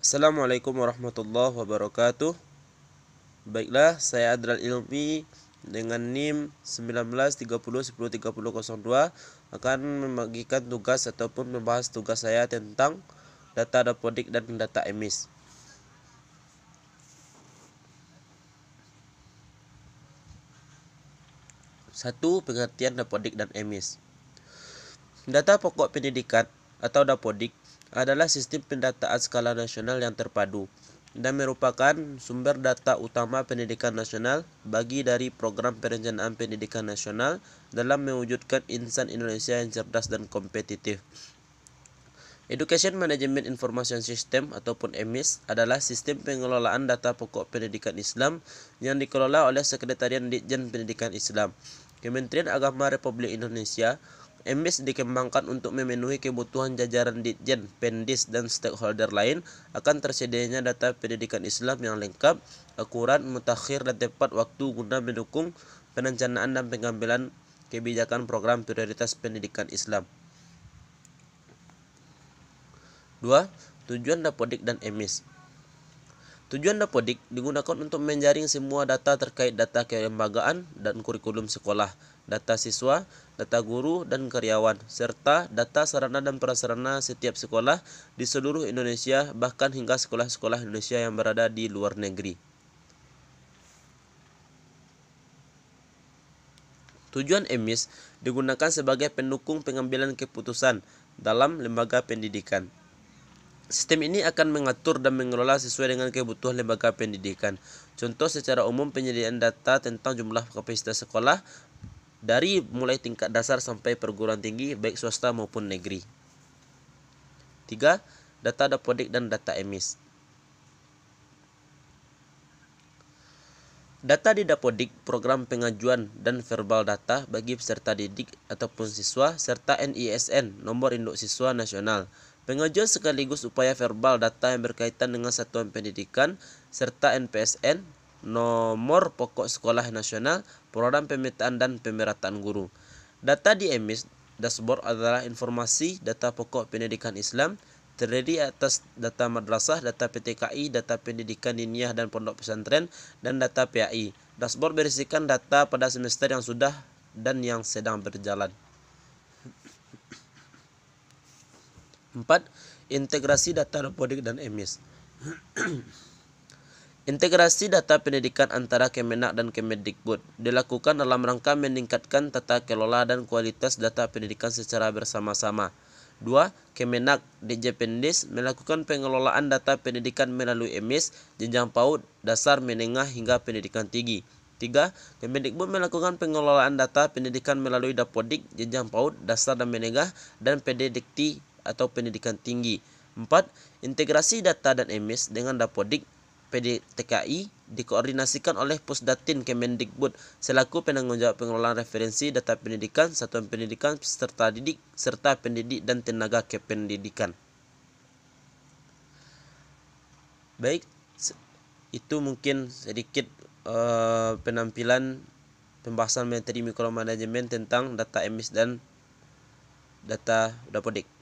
Assalamualaikum warahmatullahi wabarakatuh. Baiklah, saya Adral Ilmi dengan NIM 1930103002 akan membagikan tugas ataupun membahas tugas saya tentang data dapodik dan data emis. Satu, pengertian dapodik dan emis. Data pokok pendidikan atau dapodik adalah sistem pendataan skala nasional yang terpadu dan merupakan sumber data utama pendidikan nasional bagi dari program perencanaan pendidikan nasional dalam mewujudkan insan Indonesia yang cerdas dan kompetitif. Education Management Information System ataupun EMIS adalah sistem pengelolaan data pokok pendidikan Islam yang dikelola oleh Sekretariat Ditjen Pendidikan Islam, Kementerian Agama Republik Indonesia. EMIS dikembangkan untuk memenuhi kebutuhan jajaran Ditjen, Pendis, dan stakeholder lain akan tersedianya data pendidikan Islam yang lengkap, akurat, mutakhir, dan tepat waktu guna mendukung perencanaan dan pengambilan kebijakan program prioritas pendidikan Islam. 2. Tujuan dapodik dan emis. Tujuan dapodik digunakan untuk menjaring semua data terkait data kelembagaan dan kurikulum sekolah, data siswa, data guru dan karyawan, serta data sarana dan prasarana setiap sekolah di seluruh Indonesia, bahkan hingga sekolah-sekolah Indonesia yang berada di luar negeri. Tujuan emis digunakan sebagai pendukung pengambilan keputusan dalam lembaga pendidikan. Sistem ini akan mengatur dan mengelola sesuai dengan kebutuhan lembaga pendidikan. Contoh secara umum penyediaan data tentang jumlah kapasitas sekolah dari mulai tingkat dasar sampai perguruan tinggi baik swasta maupun negeri. 3. Data dapodik dan data emis. Data di dapodik program pengajuan dan verbal data bagi peserta didik ataupun siswa serta NISN nomor induk siswa nasional. Pengajuan sekaligus upaya verbal data yang berkaitan dengan satuan pendidikan serta NPSN nomor pokok sekolah nasional, program pemetaan dan pemerataan guru. Data di emis dashboard adalah informasi data pokok pendidikan Islam terdiri atas data madrasah, data PTKI, data pendidikan diniyah dan pondok pesantren, dan data PAI. Dashboard berisikan data pada semester yang sudah dan yang sedang berjalan. 4. Integrasi data dapodik dan emis. Integrasi data pendidikan antara Kemenak dan Kemendikbud dilakukan dalam rangka meningkatkan tata kelola dan kualitas data pendidikan secara bersama-sama. 2. Kemenak Ditjen Pendis melakukan pengelolaan data pendidikan melalui emis, jenjang PAUD, dasar, menengah hingga pendidikan tinggi. 3. Kemendikbud melakukan pengelolaan data pendidikan melalui dapodik, jenjang PAUD, dasar dan menengah, dan PDDikti atau pendidikan tinggi. 4. Integrasi data dan emis dengan dapodik PDTKI dikoordinasikan oleh Pusdatin Kemendikbud selaku penanggung jawab pengelolaan referensi data pendidikan, satuan pendidikan, peserta didik, serta pendidik dan tenaga kependidikan. Baik, itu mungkin sedikit penampilan pembahasan materi mikromanajemen tentang data emis dan data dapodik.